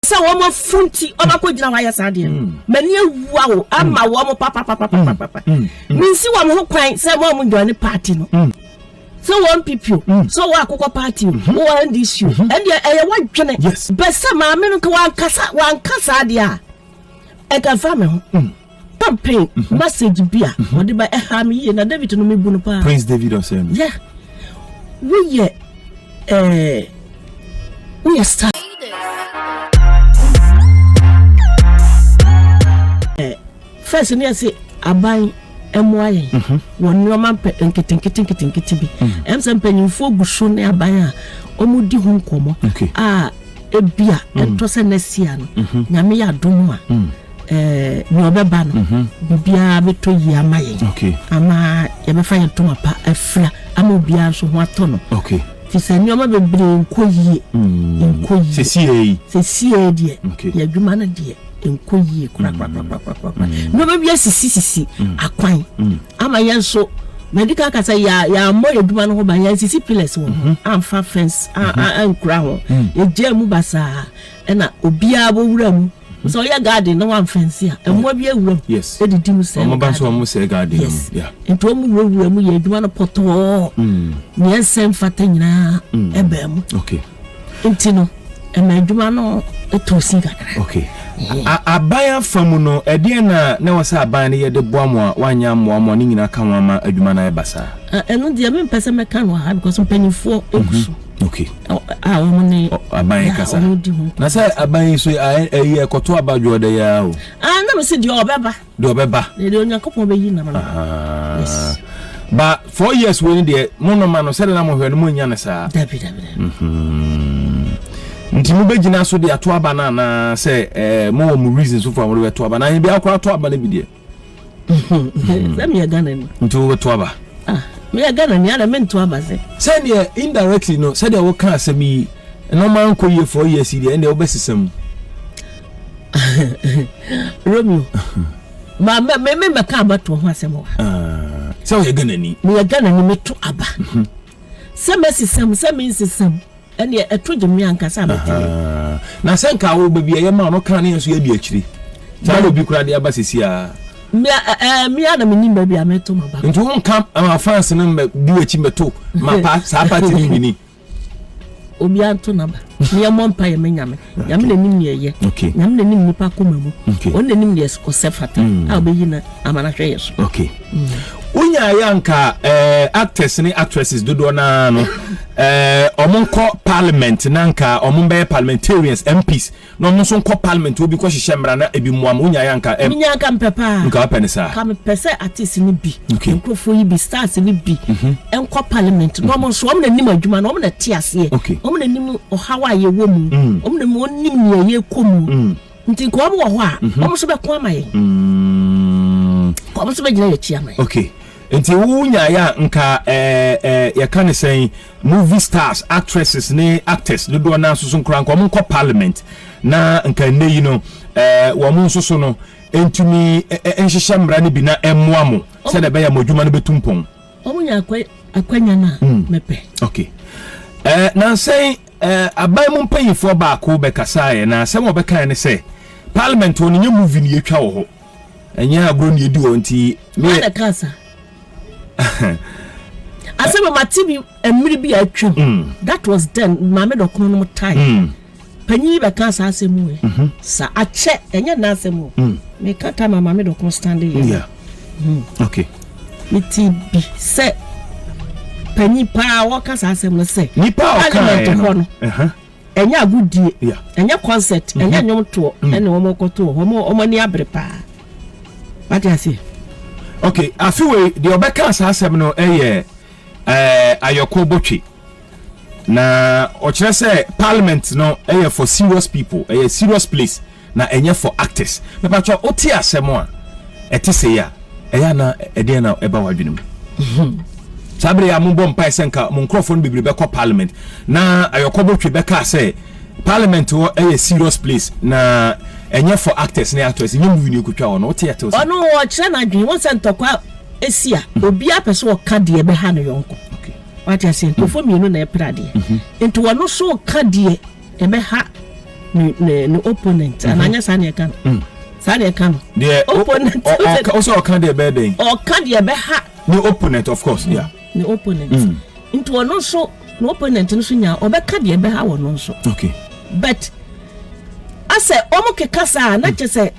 Sa woman funti obako jina wa yasade mani awua wo ama wo mo papa minsi wo mo kwan se wo mo join party no so one people so wa akoko party wo and issue and e wa dwene besa ma me no ka wan kasa de a e ka fa me ho campaign message bia wo de ba e ha me ye na David no me bu no pa Prince David Osem yeah we start first ni say aban emoaye won no man nkete bi em panyimfo gusho ne aban a omudi ho nkomo ebia eto se nasia no nyame ya dom a ni obeba no bibia beto yi amaye ama ye be fa yeto apa afra ama obia so ho ato no ti se ni oma bebre nkoyie se die ya dwuma na die enkoyie kura no be bia sisi akwan ama yenso medical kasa ya mo eduma no ho ba ya sisi pillars wo amfa fence ankura ho ye jemu basa na obia bo wura mu so ya garden no one fence ya emo bia wura e didi mu se mo ban so mo se garden ya ento mu wura mu ye eduma no poto ni ensem fata nyina ebe mu intino ema eduma no etosi kakra abaya famu no ede na wasa aban ne yede boamo a wanya moamo ne nyina ka wama adwuma na ebasa eno de me pese me kan wa because penifo eguso woni aban kasa na say aban so ayi ekoto abadwo de ya o na me se de obeba de onyankopon be yi na ma yes ba 4 years we de mo no ma no se de na mo hwe no mo nya na sa dabi ntimu begina so de ato aba na say mo reasons so for mo to aba na bi akwa to aba na bi de me ya gana ni ntu to aba me ya gana ni ala men to aba say ne indirectly no say de wo kan asemi no man ko ye 4 years de ende obesisam Romeo me ka aba to ho asem wa say wo ya gana ni me ya gana ni me to aba say mesisam say me insisam ene etoje mi ankasa abetele na senka wo bebia ye ma no kan ne so ye di akiri ta lo bi kura de abasisi a mi ana mi nimba bia meto maba nti won kam ama fans no bi wachi meto ma pa sa party ni bini obi anto naba mi ya mompa ye menyame nyame na nim ne ye nyame na nim nipa koma mu on na nim yes osefata a obeyi na amana hwe yeso unya yanka actors ni actresses dodo na no omonko parliament nanka omombe parliamentarians MPs no nso nko parliament obi ko hihye mra na ebi muam unya yanka minyanka mpepa nka penisa ka mepese artists ni bi nkrofo yi bi stars ni bi enko parliament no mo so omna nim adwuma no omna tiase omna nim ohawa ye wo mu omna mo nim ye komu nti ko mo ho a omo so be ko amaye ko omo so be gina ye chi amaye nti wunya ya nka ya kan say movie stars actresses ne actors do na so nkran ko mo parliament na nka ne yi no wo mo so no entumi enhihye mra ne bi na emmoa se de be ya modwuma no betumpon omunya akwanya na mepe na say abai mo mpanyifo ba ko be kasaye na se mo be kan ne say parliament woni nya movie ne yetwa wo ho enya agro ne yedi wo nti me na kasa asema matibi emiri bi atwam that was then mame dokono no time panyi be kan sa asemu sa ache enye na asemu me kata mame dokono standing yeah mitibi se panyi pa wo kan sa asemu se ni pa o kan enye agudie enye concert enye nyomto ene wo mokoto wo ni abrepa what you say afiwe the obeka asasem no ayoko botwe na ochire say parliament no for serious people serious place na enye for actors me pa cho oti asem a etise ya na ede na eba wadwene mu sabre ya mbo mpa senka mo nkrofo no bibire be ko parliament na ayoko botwe be ka say parliament wo serious place na enye for actors na actors enye movie ni ekotwa wo no oti ate ono wo kire na dwen won sentokwa esia obi apese wo ka de be ha no yonko what you say to for me no na eprade into wono so ka de be ha ne opponent ananya sane kan sane kan the opponent also can the birthday or can the be ha the opponent of course yeah the opponent into ono so no opponent no so nya obeka de be ha wono so okay but I say omo kekasa na che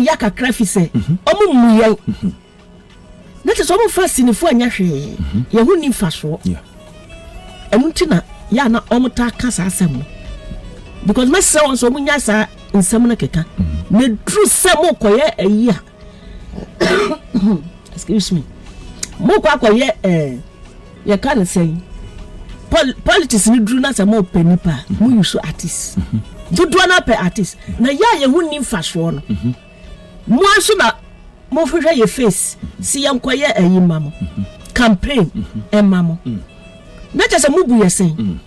ya kakra fi se omo muye na che omo fast ni fu anya hwe ye hu ni fa so yeah emuntina ya na omo ta kasa asem because me say on so munya sa nsem na keka me true say mo koye ayi excuse me mo kwa koye ye kan say politics ni dru na say mo penipa mo use artist do na pe artist na ya ye hu ni fa so no mo aso na mo hwehwe ye face si ye nkoye ayi mamo campaign mamo na chese mubu yesen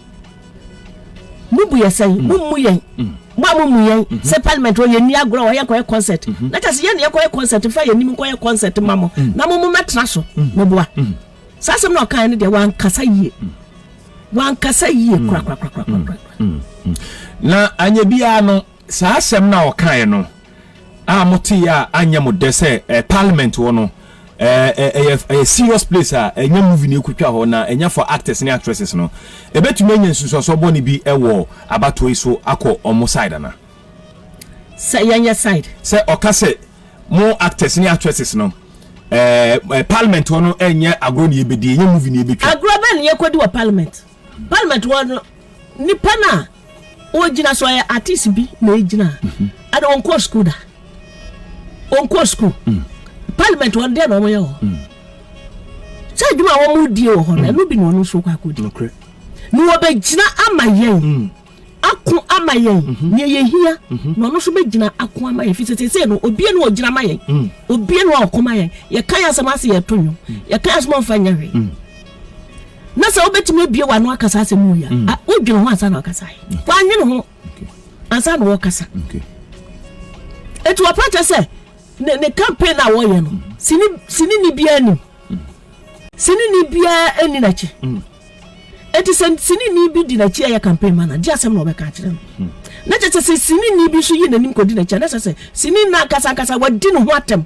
mumu yen mumu yen se parliament o ye ni agro o ye koye concert na chese ye ne ye koye concert fa ye nim koye concert mamo na mumu metra so meboa sasem na kan ne de wan kasa yie kra na anya bia no sasem na o kan no a moti ya anya mo de se parliament wo no a serious place enya movie ne kutwa ho na enya for actors and actresses no ebetumi enya nsuso so boni bi ewo abato iso akọ omo side na say yanya side say okase mo actors and actresses no parliament wono enya agro ne ebedi enya movie ne ebetwa agro ben ye kwodi wa parliament wono nipa na o gina so ya artist bi na ejina ada on course school da on course school parliament one day no mo say djuma wo mu die wo na no bi no no so kwa kodi okay ni wo be gina amayen aku amayen ni ye hia no no so be gina aku amayen fi se no obi no o gina amayen obi no akoma yen ye kan asama se ye tonyo ye kan asama fanya hwe na se obetime bie wa no akasa se mu ya o dwene ho asa na akasa wa nye no ho asa no akasa okay etu approach say ne campaign na wo ye no sini ni bia ni sini ni bia eni na chi eti sini ni bi di na chi ya campaign mana di asem na obeka kire no na che sini ni bi so yi nanim ko di na chi na se sini na kasa wa di no ho atem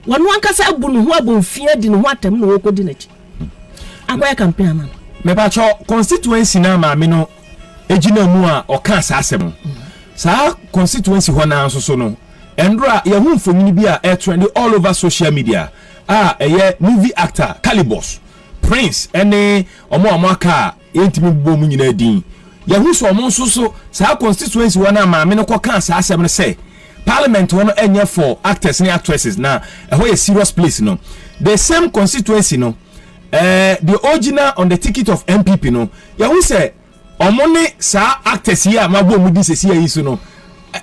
wonu ankasa abu no ho abonfia di no ho atem na wo ko di na chi akwaya campaign mana me ba cho constituency na ma me no ejina mu a oka sa asem sa constituency ho na so no Endra ya hu mfonyini bi a trend all over social media movie actor Kalybos Prince ene omo aka entimi bom nyina din ya hu so omo so sa constituency wana ma me no kwa sa asem no say parliament wono enye for actors and actresses na a serious place no the same constituency no the original on the ticket of MPP no ya hu say omo ne sa actors here ma bom di sesi yi so no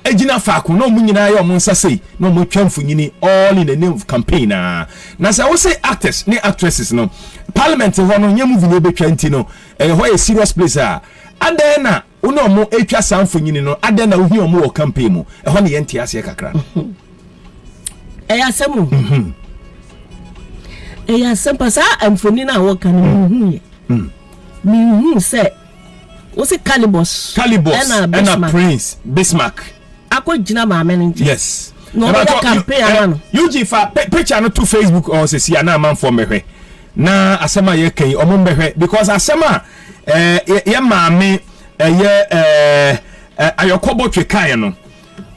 ejina faako no mu nyina ya omo nsase no mo twamfo nyini all in the name of campaign na say we say actors ne actresses no parliament ho no nyam movie no betwa nti no ho a serious place adan na uno omo etwa sanfo nyini no adan na ohi omo wo campaign mu ho ne yenti ase kakra asemu asempa sa amfoni na wo kan mi say we say Kalybos and Prince Bismarck akojina maame nti yes no campaign ano UG fa picture no to Facebook or say na man for mehwe na asema ye kan omo mehwe because asema ye maame ayokobo twekan no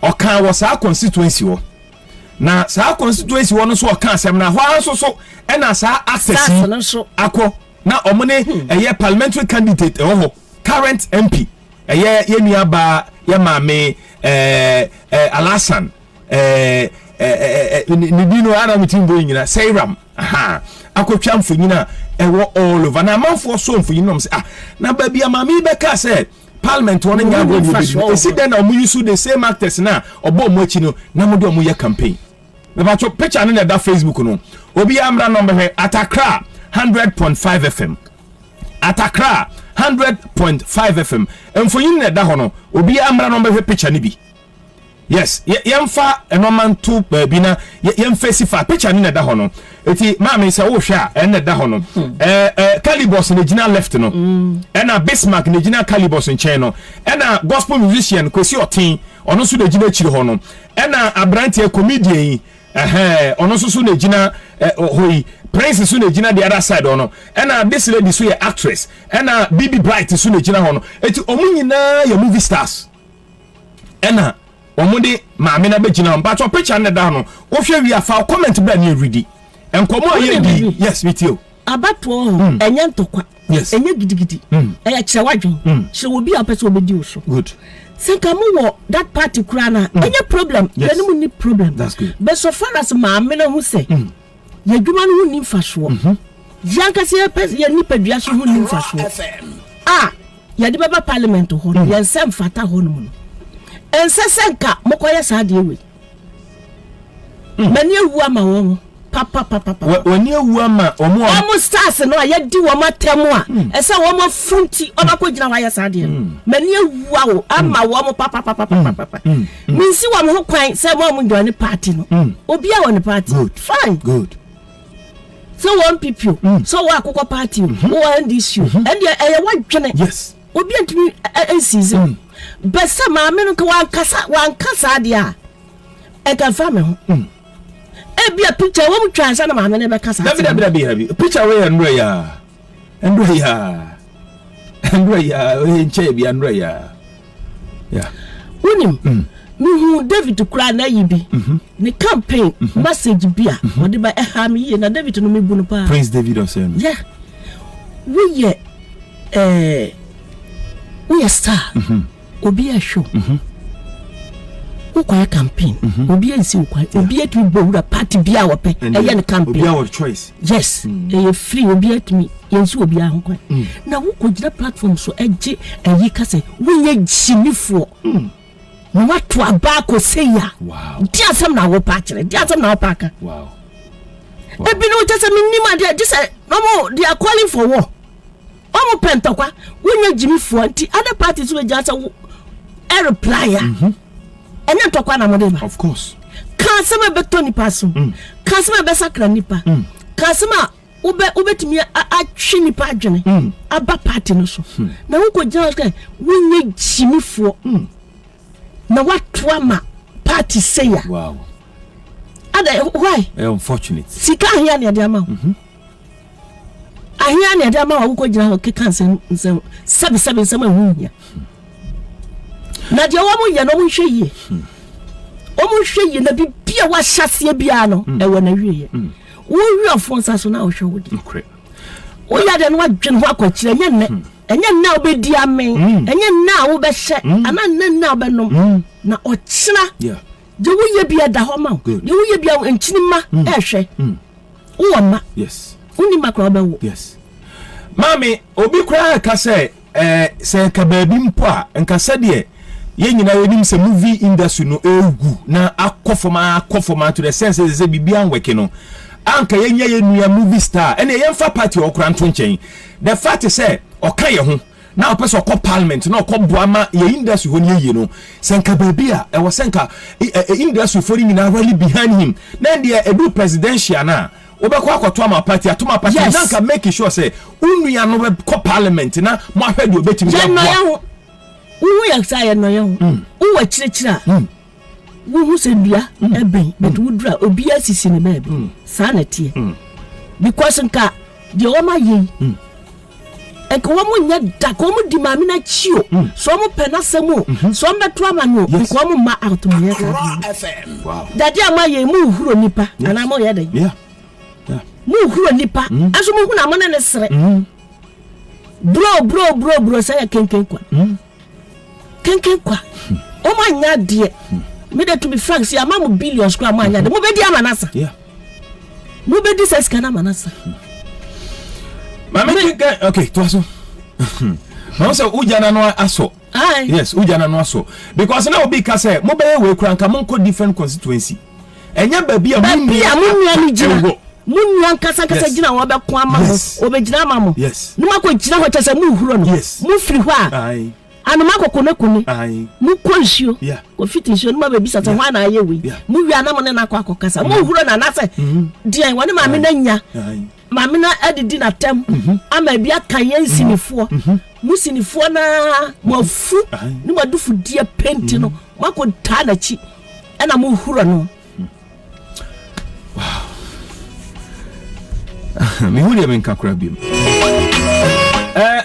okan wo sa constituency wo na sa constituency wo no so okan asem na ho so na sa access akọ na omo ne parliamentary candidate current MP ye nuaba ye maame Alasan ni dino ara mitimbo nyina Seiram akotwa mfonyina ewo all over na manfo so mfonyina say na ba bia maame be ka say parliament won nya go ni be esi den na omu use the same actors na obo omu achi no na mo de omu ye campaign me ba cho picture no na Facebook no obi amra number Atakra 100.5 FM Atakra 100.5 FM mfonyin na da ho no obi amra no be picture ni bi yes yemfa enoman to bi na yemfa sifa picture ni na da ho no eti maame se wo hwe a ene da ho no Kalybos ne gina left no ena Bismarck ne gina Kalybos nchen no ena gospel musician Kwesi Otin ono so ne gina chiri ho no ena abrante comedian ono so ne gina hoi Prince so ne gina the other side ono ena this lady so ye actress ena Bibi Bright so ne gina ho no eti omu nyina ya movie stars ena omude maame na be gina but picture ne da no wo hwe wi afa comment bra ne ready enkomo aye bi yes with you abato enya ntokwa enya gidigidi eya kire wadwen kire obi apese obedi wo so good senka mo wo that party krana enya problem yene mu ni problem that's good but so far as maame na hu se ye dwuma no hu ni mfaso yanka se pese ye ni padua so hu ni mfaso ye de baba parliament ho ye nsem fata ho no mu ensesenka mokoye saade ewe mani ewu ama won papa wani ewu ama omo stars no ye di wo matemu a ese wo mo frunti obako gina wa ye saade mani ewu awo ama wo papa minsi wo mo kwan se mo join party no obi a won party good fine good so one people so wa akoko party wo and issue and ye wadwene yes obi antimi season besa maame no kwa wankasa dia e ka fa me ho e bia picture wo mutwa sa na maame ne be kasa dabi picture we andro ya we nche bi andro ya unim hu David kura na yibi ni campaign message bia wode ba ha me ye na David no mebu no pa Prince David Osen yeah we ye star obi a show ukwa campaign obi ansi ukwa obi atumi bowura party bia wope eye ne campaign obi our choice yes eye free obi atumi yensi obi ahokwa na wukojira platform so eje eyi kase wonye jimifo na watu abako seya wow dia asem na wo pa kire dia asem na wo pa ka wow ebi no tese minima dia just no more they are calling for war omo pentokwa wonye jimifo anti other parties we just a reply enya tokwa na modeba of course kansema beto nipa so kansema be sakra nipa kansema ubetimi atwi nipa adwene aba party no so na wuko gina ka wonye jimifo na watu ama party seya wow ada why unfortunate sika ahia ne ade ama ahia ne ade ama wuko gina ka kansen sebi nsema hunya na dia wo mo ye no mo hwe yie o mo hwe yie na bibia wa hyase bia no e wo na hwe yie wo hwe afonsa so na wo hwe wodi okay o ya de no adwen ho akwakire enya na obedi amen enya na wo be hye ana na obenom na ochina yeah de wo ye bia da ho ma de wo ye bia enchini ma e hwe wo ma yes uni makro obewo yes mami obi kura ka se ka baby mpo a nka se de ye nyina yenim se movie industry no egu na akofoma to the sense ze bibia nweke no anka yenya ye nua movie star ene ye mfa party okura nto nchen the fact is say oka ye ho na opese okọ parliament na okọ boama ye industry ho ne ye no senka baby a e wo senka industry for nyina rally behind him na de edu presidential na obekọ akoto ama party atoma party nanka make sure say unua no be parliament na mo ahwede obetimi wo ya say no ye ho wo wa kirikira wo hu se bia eben but wo dura obi asisi ne ba bi sa na tie because nka de o ma ye e ko mo nya da ko mo di ma mi na chio so mo pena samu so mo beto ama no ko mo ma out mo ye ka FM wow dadi ama ye mu huro nipa ana mo ye den yeah mu huro nipa aso mo hu na mo na ne sere bro say kenken kwa o ma nya de me de to be frank see ama mo billions kwa ma nya de mo be di amanasa yeah mo be di ses kana manasa mama okay to aso mama say ujana no aso yes ujana no aso because now obi ka say mo be we kura nka mo different constituency enya ba bia mo nua ni jina munua nkasa gina wo be ko ama mo obegina ama mo yes numa ko gina ho chese mu huro no mu firi ho a anoma kokone kune mu konsuo ko fitinsuo no ba bisa se hwan na aye we mu wia na mo ne na kwa akokasa mu huro na na se dia woni ma me na nya ma me na adidi na tem ama bia kan yan sinifo mu sinifo na mo fu ni mo dufu dia penti no mako ta na chi na mu huro no wow me hu dia men kakra bim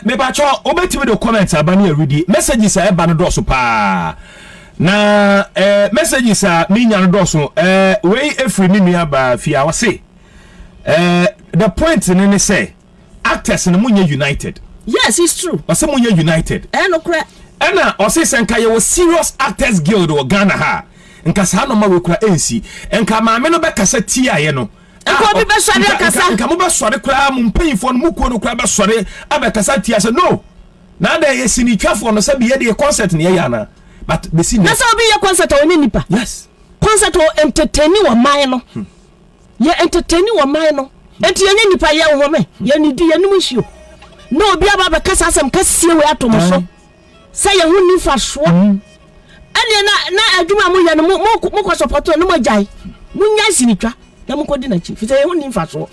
me ba cho obetimi the comments abani ready messages e ba no do so pa na messages a me nya no do so we efri ni nua ba fia wa say the point in say actors no munye united. Yes, it's true. But some munye united. No cra. Na o say senka ye was serious actors guild or Ghana ha. Nka sa no ma we kura ensi. Nka ma me no be kasa tia ye no. Nka obi be sori akasa. Nka mo be sori kura mo mpanyifo no mo kuo no kura be sori abe kasa tia say no. Na da ye sini twafo no say be ye de concert ne ye ya na. But be sini. Na say obi ye concert o ni nipa. Yes. Concert o entertaining wa man no. Ye entertaining wa man no. Enti ye nipa ye wo me. Ye ni di ye ni muhio. No obi aba be kasa asem kasie we atomo so. Say ye hu ni fa so. Ane na adwuma mo ye no mo ko support no mo jai. Munya sinitwa na mo ko di na chi. Fi say ye hu ni fa so.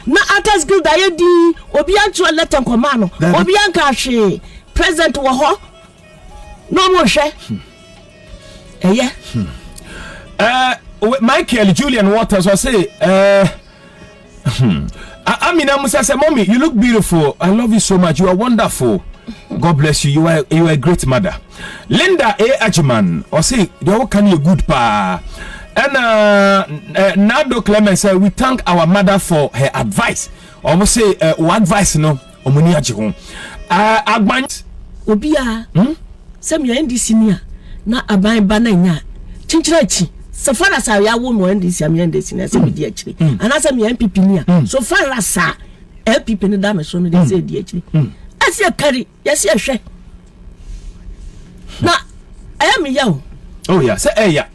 Na artist guild aye di obi anto letter nkoma no. Obi anka hwe president wo ho. No mo hwe. Eye. Michael Julian Waters was say Amina Musa say, "Mommy, you look beautiful. I love you so much. You are wonderful. God bless you. You are a great mother." Linda A. Ajman or say, "You can you good pa." And Nado Clement say, "We thank our mother for her advice." Almost say, "What advice no? Omuni ajihun." Agban Obia. Some you NDC nia na aban bananya. Chinchirachi. So far as I won one this am NDC na say di achiri. Anasa me MPP nia. So far as MPP no da me so no dey say di achiri. Asi akari, yes hwe. Na ayami yawo. Oh yeah, say yeah.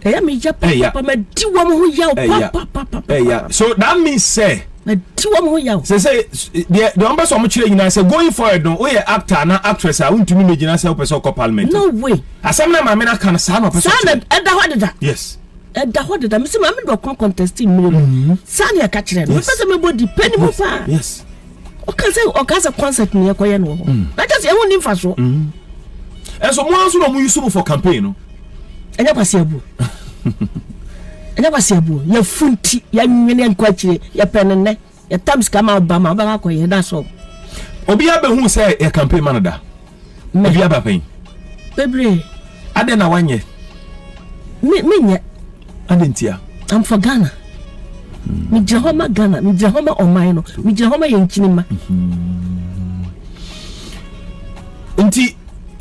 Ayami ja papa ma di wo mo ho yawo papa. Yeah. So that means say na di wo mo ho yawo. Say the number so much you say going forward no we actor na actress a untumi me gina say person ko parliament. No way. Asem na mama na kan sa no person. Sa na eda hodeda. Yes. Eda hodeda me say mama do contest me. Sa na ka kire no. Me say me body penny mo fa. Yes. Okasa concert ni ekoye no. Na just e won nimfa so. And so mo anso no mo use for campaign no. Enya kwase abu. Enya kwase abu. Ya funti, ya nwene ankwachire, ya penene, ya tams kama Obama ba akoye da so. Obi abehu say e campaign man da. Obi abapen. Bebre. Ade na wanye. Me nye. Adentia. I'm for Ghana. Mi jahoma Ghana, mi jahoma omaino, mi jahoma yenchinima. Nti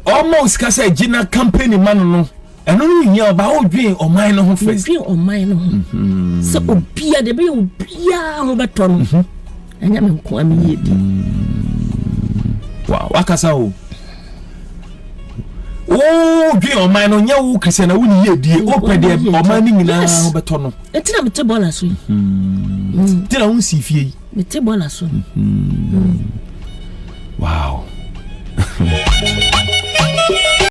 almost ka say gina campaign man no. Eno no nya ba odwen omaino ho first. Odwen omaino. So obia de be obia ho beto no. Anya me nko ami yedi. Wow, akasa o. Oh, dwen omaino nya wo Christiana Awuni yedi. Open de omani nyina ho beto no. Etina me te bola so. Tira un si fie. Me te bola so. Wow.